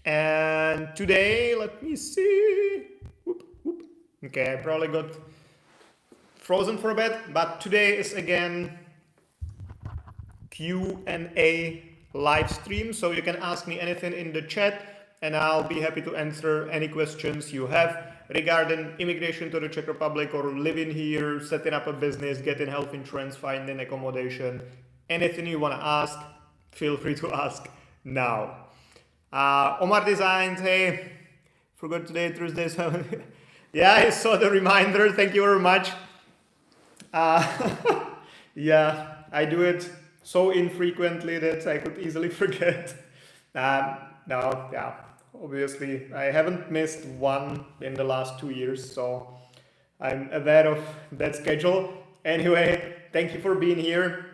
And today, let me see. Okay, I probably got frozen for a bit, but today is again Q&A live stream, so you can ask me anything in the chat and I'll be happy to answer any questions you have regarding immigration to the Czech Republic or living here, setting up a business, getting health insurance, finding accommodation. Anything you want to ask, feel free to ask now. Omar Designs, hey, forgot today, Thursday. Yeah, I saw the reminder. Thank you very much. Yeah, I do it so infrequently that I could easily forget. No, yeah, obviously I haven't missed one in the last 2 years, so I'm aware of that schedule. Anyway, thank you for being here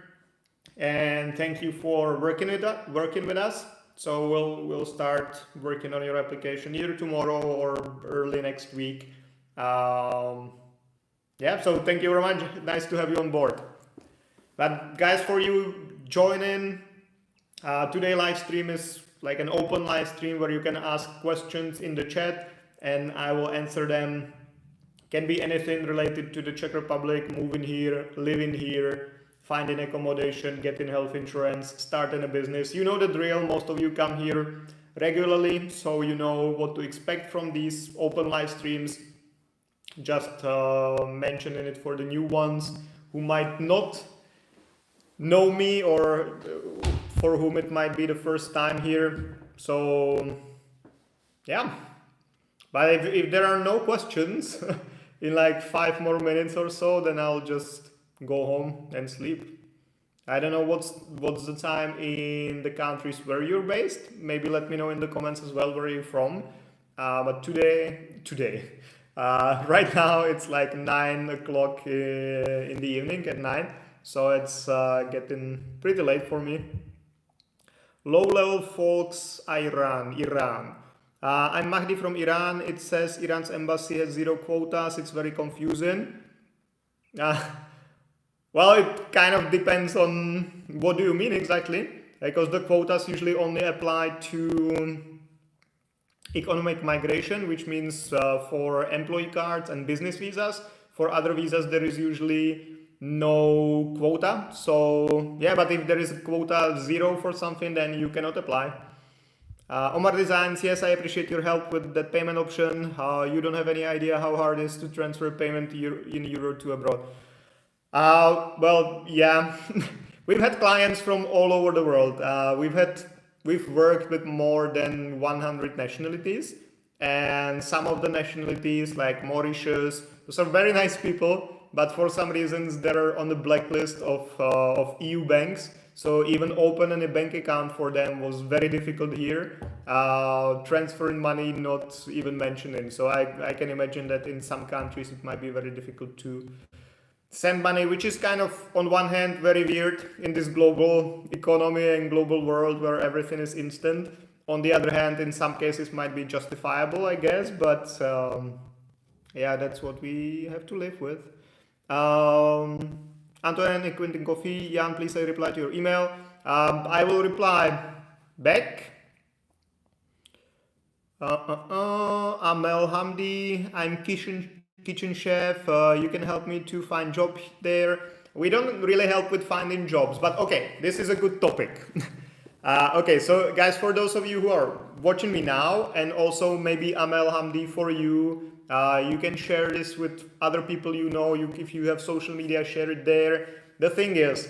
and thank you for working with us. So we'll start working on your application either tomorrow or early next week. Yeah, so thank you very much. Nice to have you on board. But guys, for you joining, today live stream is like an open live stream where you can ask questions in the chat and I will answer them. Can be anything related to the Czech Republic, moving here, living here, finding accommodation, getting health insurance, starting a business. You know the drill. Most of you come here regularly, so you know what to expect from these open live streams. Just mentioning it for the new ones who might not know me or for whom it might be the first time here. So yeah, but if there are no questions in like 5 more minutes or so, then I'll just go home and sleep. I don't know what's the time in the countries where you're based. Maybe let me know in the comments as well where you're from. But today, right now it's like 9 o'clock in the evening at 9. So it's getting pretty late for me. Low level folks, Iran. I'm Mahdi from Iran. It says Iran's embassy has 0 quotas. It's very confusing. Well, it kind of depends on what do you mean exactly, because the quotas usually only apply to economic migration, which means for employee cards and business visas. For other visas, there is usually no quota. So yeah, but if there is a quota 0 for something, then you cannot apply. Omar Designs, yes, I appreciate your help with that payment option. You don't have any idea how hard it is to transfer payment in euro to abroad. Well, yeah, we've had clients from all over the world. We've worked with more than 100 nationalities, and some of the nationalities like Mauritius, those are very nice people, but for some reasons they're on the blacklist of EU banks. So even opening a bank account for them was very difficult here. Transferring money, not even mentioning. So I can imagine that in some countries it might be very difficult to send money, which is kind of on one hand very weird in this global economy and global world where everything is instant. On the other hand, in some cases might be justifiable, I guess, but yeah, that's what we have to live with. Antoine Quentin Coffee, Jan, please reply to your email. I will reply back. Amel Hamdi, I'm kitchen chef. You can help me to find job there. We don't really help with finding jobs, but okay, this is a good topic. Okay, so guys, for those of you who are watching me now, and also maybe Amel Hamdi for you, you can share this with other people you know. If you have social media, share it there. The thing is,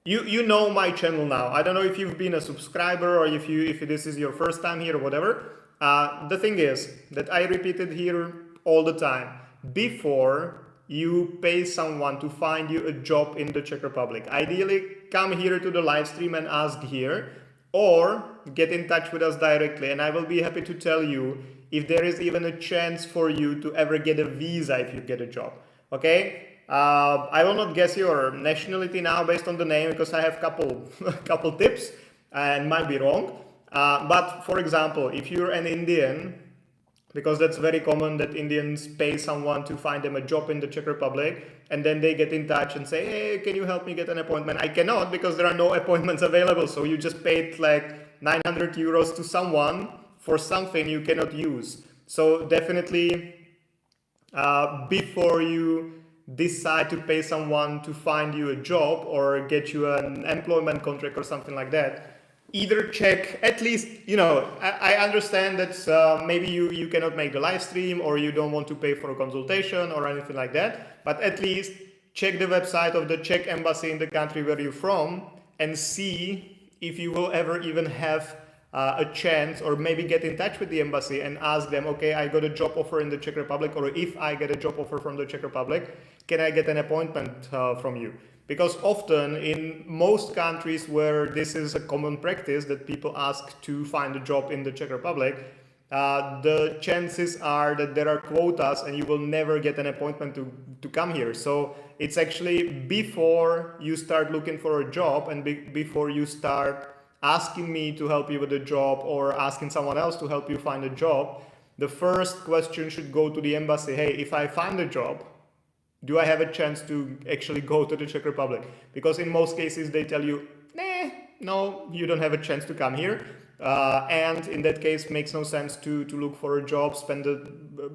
you know my channel now. I don't know if you've been a subscriber or if this is your first time here or whatever. The thing is that I repeat it here all the time. Before you pay someone to find you a job in the Czech Republic, ideally come here to the live stream and ask here, or get in touch with us directly, and I will be happy to tell you if there is even a chance for you to ever get a visa if you get a job. Okay, I will not guess your nationality now based on the name, because I have couple tips and might be wrong. But for example, if you're an Indian, because that's very common that Indians pay someone to find them a job in the Czech Republic, and then they get in touch and say, hey, can you help me get an appointment? I cannot, because there are no appointments available. So you just paid like 900 euros to someone for something you cannot use. So definitely before you decide to pay someone to find you a job or get you an employment contract or something like that, either check, at least, I understand that maybe you cannot make the live stream or you don't want to pay for a consultation or anything like that, but at least check the website of the Czech embassy in the country where you're from and see if you will ever even have a chance, or maybe get in touch with the embassy and ask them, okay, I got a job offer in the Czech Republic, or if I get a job offer from the Czech Republic, can I get an appointment from you? Because often in most countries where this is a common practice that people ask to find a job in the Czech Republic, the chances are that there are quotas and you will never get an appointment to come here. So it's actually before you start looking for a job and before you start asking me to help you with a job or asking someone else to help you find a job, the first question should go to the embassy. Hey, if I find a job, do I have a chance to actually go to the Czech Republic? Because in most cases they tell you, no, you don't have a chance to come here. And in that case, makes no sense to look for a job,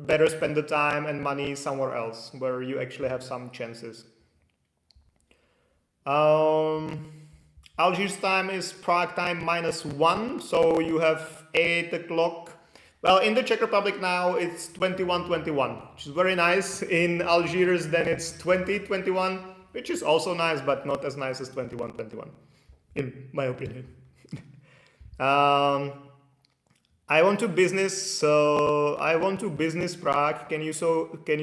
better spend the time and money somewhere else where you actually have some chances. Algiers time is Prague time -1, so you have 8 o'clock. Well, in the Czech Republic now it's 21:21, which is very nice. In Algiers then it's 20:21, which is also nice, but not as nice as 21:21, in my opinion. I want to business Prague. Can you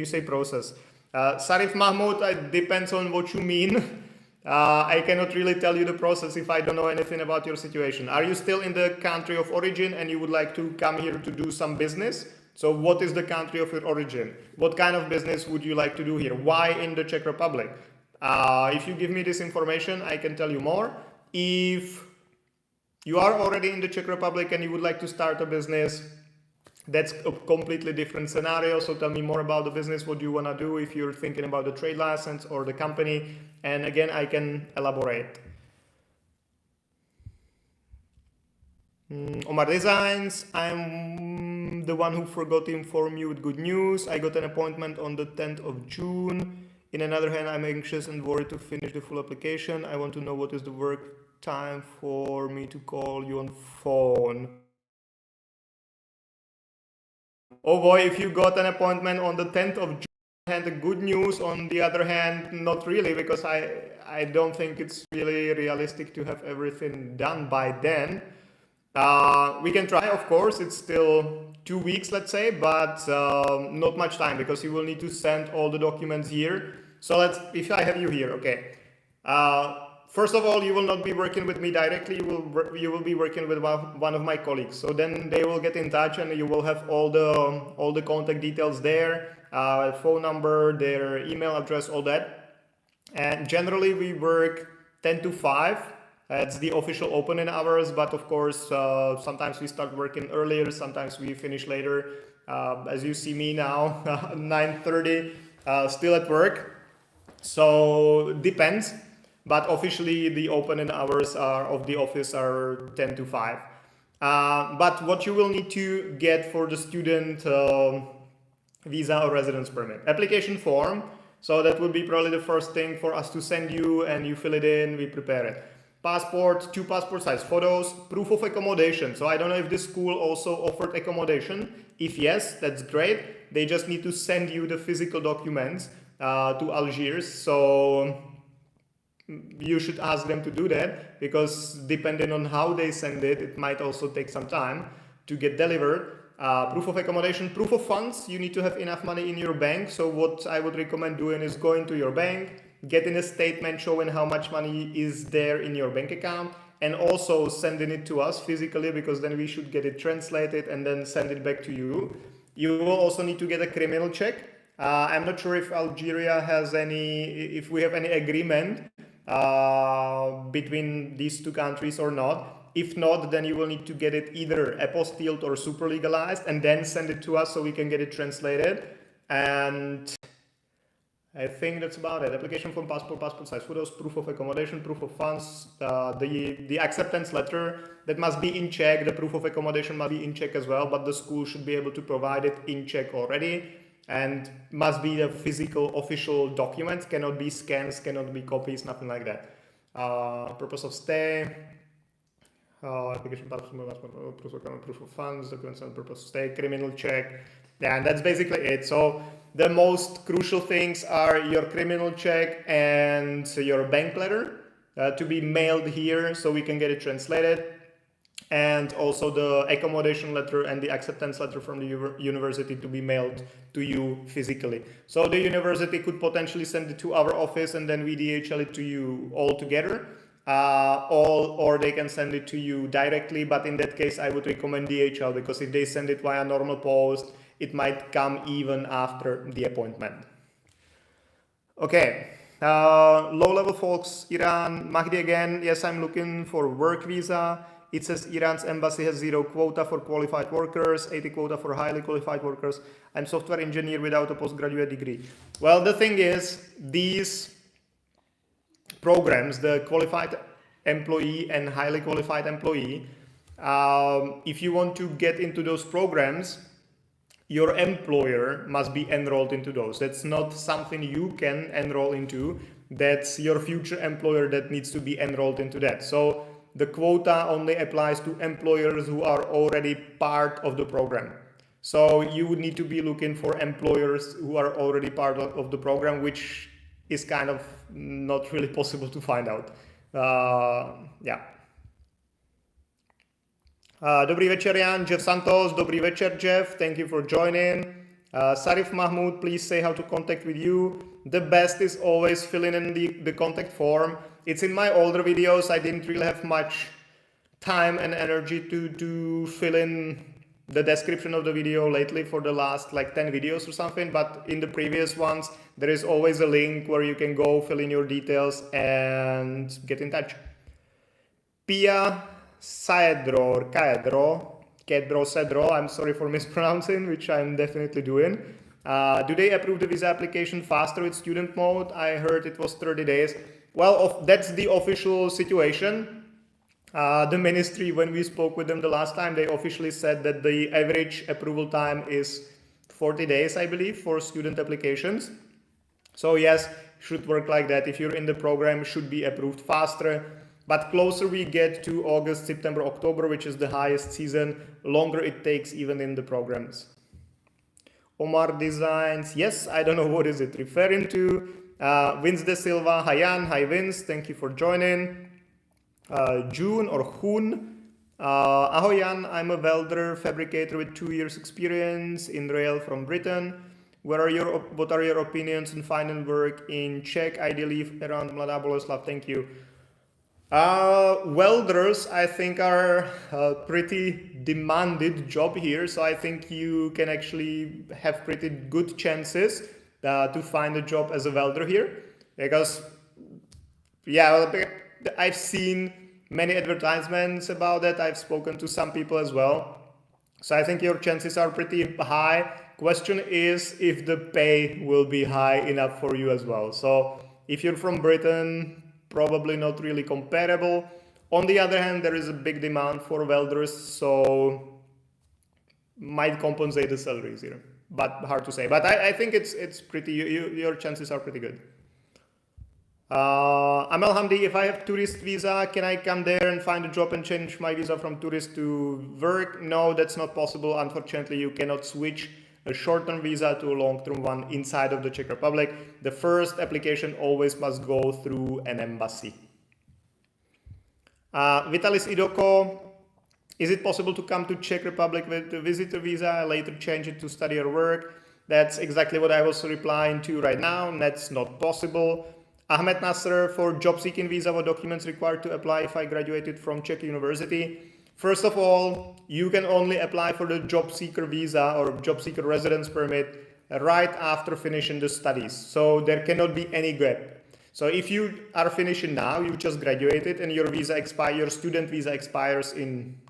say process? Sarif Mahmoud, it depends on what you mean. I cannot really tell you the process if I don't know anything about your situation. Are you still in the country of origin and you would like to come here to do some business? So what is the country of your origin? What kind of business would you like to do here? Why in the Czech Republic? If you give me this information, I can tell you more. If you are already in the Czech Republic and you would like to start a business, that's a completely different scenario. So tell me more about the business. What do you want to do if you're thinking about the trade license or the company? And again, I can elaborate. Omar Designs, I'm the one who forgot to inform you with good news. I got an appointment on the 10th of June. In another hand, I'm anxious and worried to finish the full application. I want to know what is the work time for me to call you on phone. Oh boy, if you got an appointment on the 10th of June, and the good news, on the other hand, not really, because I don't think it's really realistic to have everything done by then. We can try, of course, it's still 2 weeks, let's say, but not much time, because you will need to send all the documents here. So if I have you here, okay. First of all, you will not be working with me directly, you will be working with one of my colleagues. So then they will get in touch and you will have all the contact details there, phone number, their email address, all that. And generally we work 10 to 5. It's the official opening hours, but of course, sometimes we start working earlier, sometimes we finish later. As you see me now, 9:30, still at work. So depends. But officially the opening hours of the office are 10 to 5. But what you will need to get for the student visa or residence permit? Application form. So that would be probably the first thing for us to send you, and you fill it in, we prepare it. Passport, 2 passport size photos, proof of accommodation. So I don't know if this school also offered accommodation. If yes, that's great. They just need to send you the physical documents to Algiers. So you should ask them to do that, because depending on how they send it, it might also take some time to get delivered. Proof of accommodation, proof of funds. You need to have enough money in your bank. So what I would recommend doing is going to your bank, getting a statement showing how much money is there in your bank account, and also sending it to us physically, because then we should get it translated and then send it back to you. You will also need to get a criminal check. I'm not sure if Algeria has if we have any agreement between these two countries or not. If not, then you will need to get it either apostilled or super legalized and then send it to us so we can get it translated. And I think that's about it. Application form, passport size photos, proof of accommodation, proof of funds, the acceptance letter that must be in Czech. The proof of accommodation must be in Czech as well, but the school should be able to provide it in Czech already, and must be the physical official documents. Cannot be scans, cannot be copies, nothing like that. Purpose of stay. Application passport, proof of funds, documents on purpose of stay, criminal check. Yeah, and that's basically it. So the most crucial things are your criminal check and your bank letter to be mailed here so we can get it translated, and also the accommodation letter and the acceptance letter from the university to be mailed to you physically. So the university could potentially send it to our office and then we DHL it to you all together. Or they can send it to you directly, but in that case I would recommend DHL, because if they send it via normal post, it might come even after the appointment. Okay, low-level folks, Iran, Mahdi again. Yes, I'm looking for work visa. It says Iran's embassy has 0 quota for qualified workers, 80 quota for highly qualified workers. I'm software engineer without a postgraduate degree. Well, the thing is, these programs, the qualified employee and highly qualified employee, if you want to get into those programs, your employer must be enrolled into those. That's not something you can enroll into. That's your future employer that needs to be enrolled into that. So the quota only applies to employers who are already part of the program. So you would need to be looking for employers who are already part of the program, which is kind of not really possible to find out. Yeah. Dobrý večer, Jan. Jeff Santos. Dobrý večer, Jeff. Thank you for joining. Sarif Mahmoud, please say how to contact with you. The best is always filling in the contact form. It's in my older videos. I didn't really have much time and energy to fill in the description of the video lately for the last like 10 videos or something, but in the previous ones there is always a link where you can go fill in your details and get in touch. Pia Cedro, I'm sorry for mispronouncing, which I'm definitely doing. Do they approve the visa application faster with student mode? I heard it was 30 days. Well, that's the official situation. The ministry, when we spoke with them the last time, they officially said that the average approval time is 40 days, I believe, for student applications. So yes, should work like that. If you're in the program, should be approved faster. But closer we get to August, September, October, which is the highest season, longer it takes even in the programs. Omar Designs, yes, I don't know what is it referring to. Vince De Silva, hi Jan, hi Vince, thank you for joining. June or Hun. Ahoy Jan, I'm a welder fabricator with 2 years experience in rail from Britain. What are your opinions on finding work in Czech, ideally around Mladá Boleslav? Thank you. Welders, I think, are a pretty demanded job here, so I think you can actually have pretty good chances to find a job as a welder here, because yeah, I've seen many advertisements about that. I've spoken to some people as well. So I think your chances are pretty high. Question is if the pay will be high enough for you as well. So if you're from Britain, probably not really comparable. On the other hand, there is a big demand for welders, so might compensate the salaries here, but hard to say. But I think it's pretty, your chances are pretty good. Amel Hamdi, if I have tourist visa, can I come there and find a job and change my visa from tourist to work? No, that's not possible. Unfortunately, you cannot switch a short-term visa to a long-term one inside of the Czech Republic. The first application always must go through an embassy. Vitalis Idoko, is it possible to come to Czech Republic with a visitor visa, later change it to study or work? That's exactly what I was replying to right now. That's not possible. Ahmed Nasser, for job-seeking visa, what documents required to apply if I graduated from Czech University? First of all, you can only apply for the job seeker visa or job seeker residence permit right after finishing the studies. So there cannot be any gap. So if you are finishing now, you just graduated and your visa expires, your student visa expires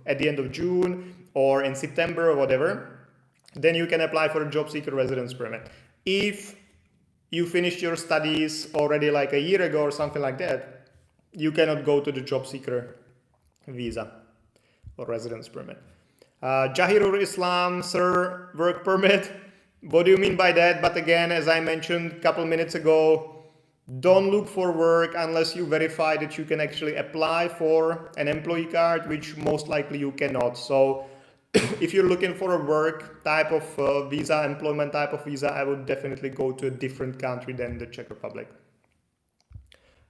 at the end of June or in September or whatever, then you can apply for a job seeker residence permit. If you finished your studies already like a year ago or something like that, you cannot go to the job seeker visa or residence permit. Jahirul Islam, sir, work permit. What do you mean by that? But again, as I mentioned a couple minutes ago, don't look for work unless you verify that you can actually apply for an employee card, which most likely you cannot. So if you're looking for a work type of visa, employment type of visa, I would definitely go to a different country than the Czech Republic.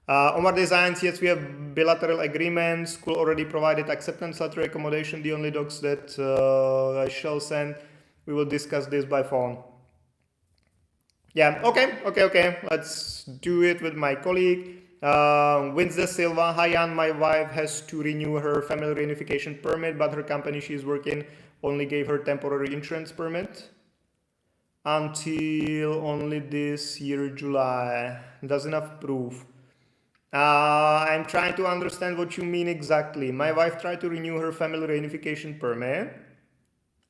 Omar Designs, yes, we have bilateral agreements. School already provided acceptance letter, accommodation. The only docs that I shall send, we will discuss this by phone. Yeah, okay. Let's do it with my colleague. Winsda Silva, hi Jan, my wife has to renew her family reunification permit, but her company she's working only gave her temporary insurance permit until only this year, July. Doesn't have proof. I'm trying to understand what you mean exactly. My wife tried to renew her family reunification permit.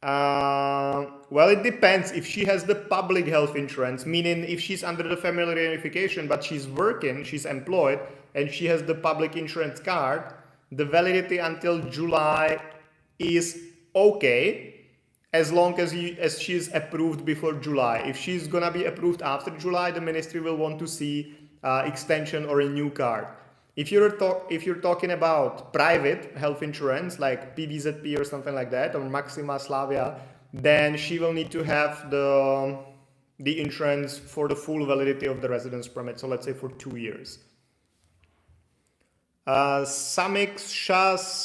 Well, it depends. If she has the public health insurance, meaning if she's under the family reunification, but she's working, she's employed, and she has the public insurance card, the validity until July is okay, as long as she's approved before July. If she's gonna be approved after July, the ministry will want to see extension or a new card. If you're talking about private health insurance like PVZP or something like that, or Maxima Slavia, then she will need to have the insurance for the full validity of the residence permit. So let's say for 2 years. Samik Shasakar,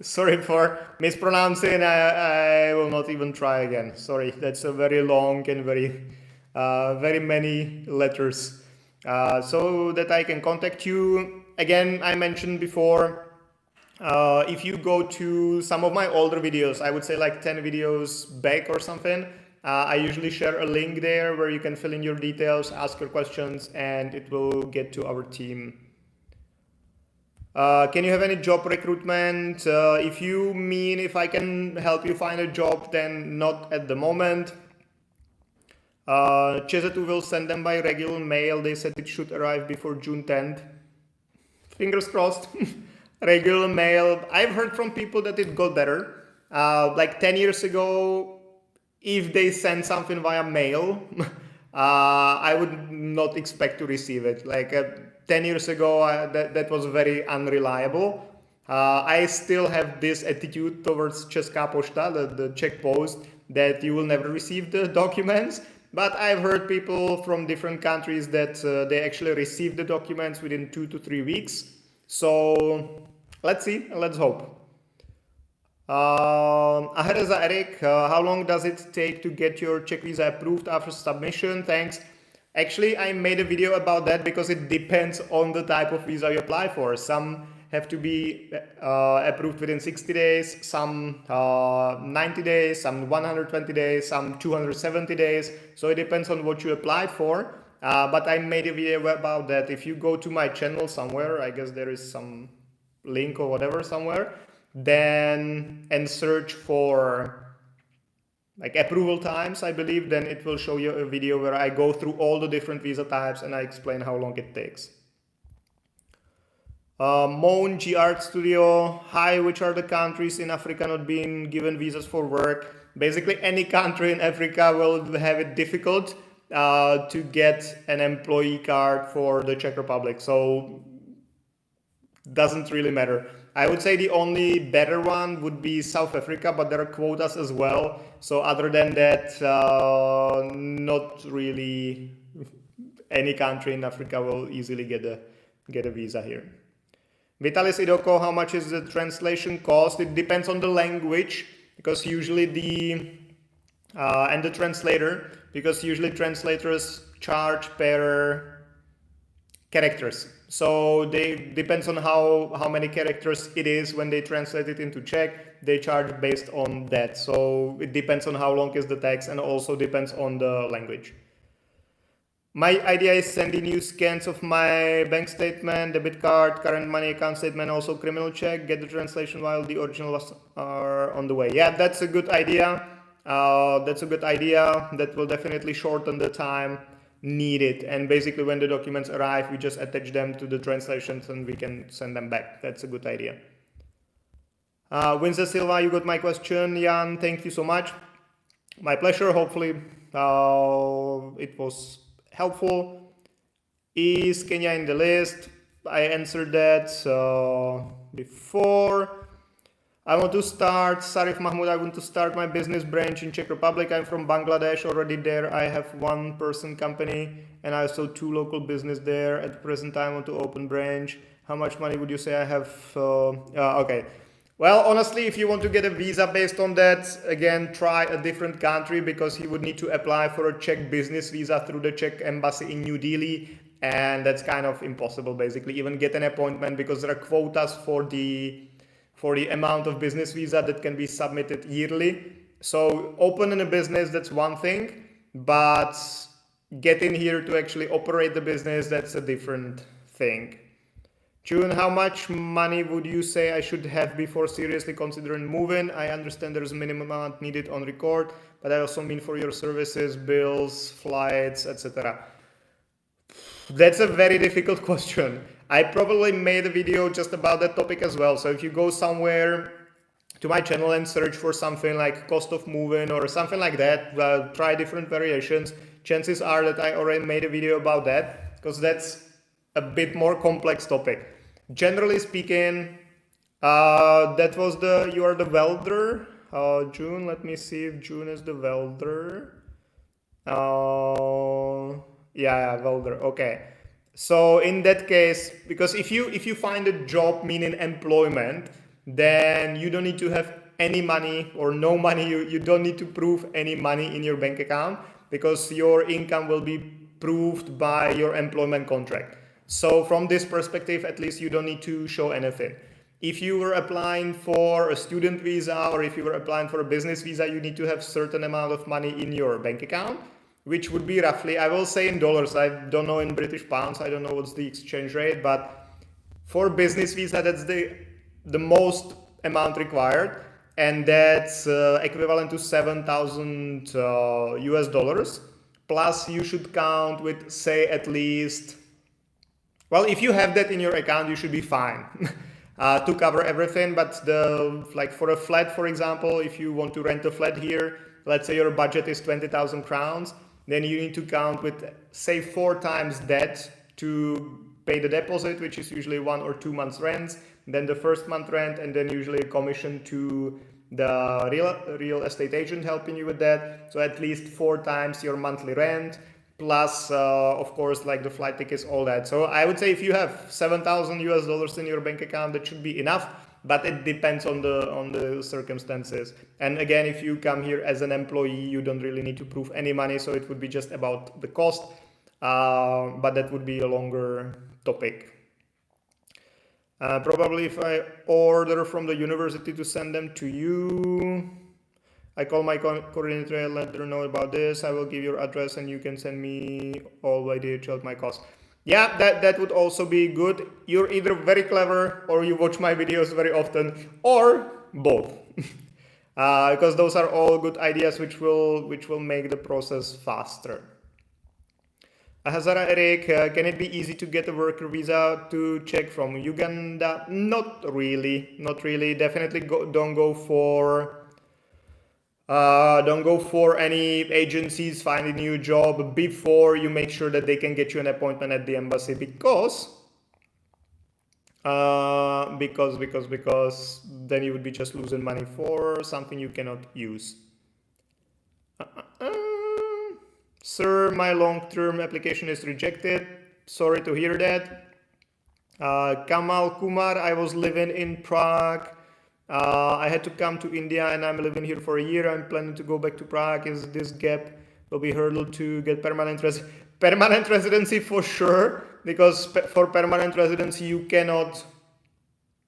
sorry for mispronouncing. I will not even try again. Sorry, that's a very long and very many letters, so that I can contact you. Again, I mentioned before, if you go to some of my older videos, I would say like 10 videos back or something, I usually share a link there where you can fill in your details, ask your questions, and it will get to our team. Can you have any job recruitment? If you mean if I can help you find a job, then not at the moment. Cezetu will send them by regular mail. They said it should arrive before June 10th. Fingers crossed. Regular mail. I've heard from people that it got better. Like 10 years ago, if they send something via mail, I would not expect to receive it. Like 10 years ago, that was very unreliable. I still have this attitude towards Česká pošta, the Czech Post, that you will never receive the documents. But I've heard people from different countries that they actually receive the documents within 2 to 3 weeks. So let's see, let's hope. Ahereza Eric, how long does it take to get your Czech visa approved after submission? Thanks. Actually, I made a video about that because it depends on the type of visa you apply for. Some have to be approved within 60 days, some 90 days, some 120 days, some 270 days. So it depends on what you applied for. But I made a video about that. If you go to my channel somewhere, I guess there is some link or whatever somewhere, then and search for like approval times, I believe, then it will show you a video where I go through all the different visa types and I explain how long it takes. Moan G Art Studio, hi, which are the countries in Africa not being given visas for work? Basically any country in Africa will have it difficult to get an employee card for the Czech Republic, so doesn't really matter. I would say the only better one would be South Africa, but there are quotas as well. So other than that, not really any country in Africa will easily get a visa here. Vitalis Idoko, how much is the translation cost? It depends on the language, because usually and the translator, because usually translators charge per characters. So they depends on how many characters it is when they translate it into Czech. They charge based on that. So it depends on how long is the text, and also depends on the language. My idea is sending you scans of my bank statement, debit card, current money account statement, also criminal check, get the translation while the original are on the way. Yeah, that's a good idea. That's a good idea. That will definitely shorten the time needed. And basically when the documents arrive, we just attach them to the translations and we can send them back. That's a good idea. Winston Silva, you got my question. Jan, thank you so much. My pleasure. Hopefully it was helpful. Is Kenya in the list? I answered that before. I want to start, Sarif Mahmoud, I want to start my business branch in Czech Republic. I'm from Bangladesh. Already there I have one person company and I also 2 local business there. At the present time I want to open branch. How much money would you say I have? Okay. Well, honestly, if you want to get a visa based on that, again, try a different country because you would need to apply for a Czech business visa through the Czech embassy in New Delhi. And that's kind of impossible, basically, even get an appointment because there are quotas for the amount of business visa that can be submitted yearly. So opening a business, that's one thing, but getting here to actually operate the business, that's a different thing. June, how much money would you say I should have before seriously considering moving? I understand there's a minimum amount needed on record, but I also mean for your services, bills, flights, etc. That's a very difficult question. I probably made a video just about that topic as well. So if you go somewhere to my channel and search for something like cost of moving or something like that, try different variations. Chances are that I already made a video about that because that's a bit more complex topic. Generally speaking, that was you are the welder. June, let me see if June is the welder. Yeah, welder. Okay. So in that case, because if you find a job meaning employment, then you don't need to have any money or no money. You don't need to prove any money in your bank account because your income will be proved by your employment contract. So from this perspective, at least you don't need to show anything. If you were applying for a student visa or if you were applying for a business visa, you need to have certain amount of money in your bank account, which would be roughly, I will say in dollars, I don't know in British pounds, I don't know what's the exchange rate, but for business visa, that's the most amount required, and that's equivalent to 7,000 US dollars. Plus you should count with, say, at least, well, if you have that in your account, you should be fine to cover everything. But like for a flat, for example, if you want to rent a flat here, let's say your budget is 20,000 crowns, then you need to count with, say, 4 times that to pay the deposit, which is usually 1 or 2 months rent, then the first month rent, and then usually a commission to the real estate agent helping you with that. So at least 4 times your monthly rent, plus of course like the flight tickets, all that. So I would say if you have 7,000 US dollars in your bank account, that should be enough. But it depends on the circumstances. And again, if you come here as an employee, you don't really need to prove any money, so it would be just about the cost, but that would be a longer topic. Probably if I order from the university to send them to you, I call my coordinator and let her know about this. I will give your address and you can send me all by DHL at my cost. Yeah, that would also be good. You're either very clever or you watch my videos very often, or both. Because those are all good ideas which will make the process faster. Hazara Eric, can it be easy to get a worker visa to Czech from Uganda? Not really. Definitely don't go for any agencies finding you a job before you make sure that they can get you an appointment at the embassy, because then you would be just losing money for something you cannot use. Sir, my long-term application is rejected. Sorry to hear that. Kamal Kumar, I was living in Prague. I had to come to India and I'm living here for a year. I'm planning to go back to Prague. Is this gap will be hurdle to get permanent residency for sure, because for permanent residency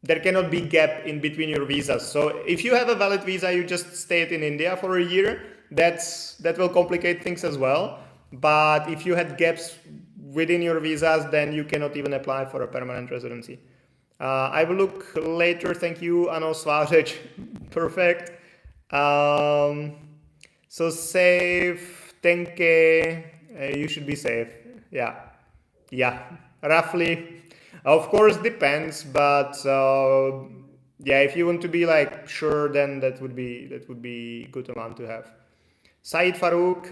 there cannot be gap in between your visas. So if you have a valid visa, you just stayed in India for a year. That will complicate things as well. But if you had gaps within your visas, then you cannot even apply for a permanent residency. I will look later. Thank you, Ano Svářeč. Perfect. So safe, 10K, you should be safe. Yeah, roughly. Of course, depends, but yeah, if you want to be like sure, then that would be good amount to have. Said Farouk,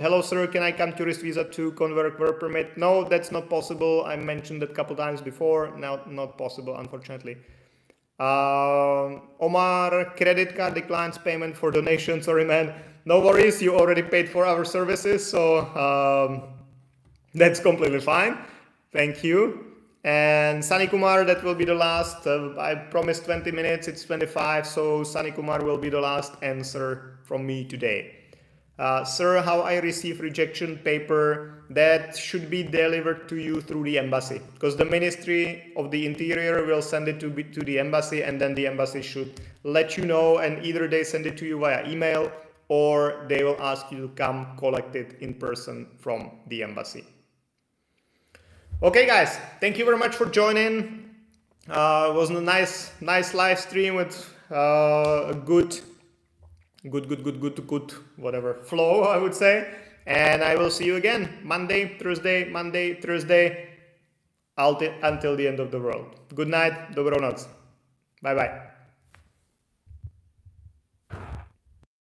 hello sir, can I come tourist visa to convert work permit? No, that's not possible. I mentioned that a couple times before. Now, not possible, unfortunately. Omar, credit card declines payment for donation. Sorry, man. No worries, you already paid for our services, so that's completely fine. Thank you. And Sunny Kumar, that will be the last. I promised 20 minutes, it's 25, so Sunny Kumar will be the last answer from me today. Sir, how I receive rejection paper? That should be delivered to you through the embassy, because the Ministry of the Interior will send it to the embassy, and then the embassy should let you know, and either they send it to you via email or they will ask you to come collect it in person from the embassy. Okay guys, thank you very much for joining. It was a nice live stream with a good whatever flow, I would say. And I will see you again Monday, Thursday, until the end of the world. Good night, dobro noc. Bye bye.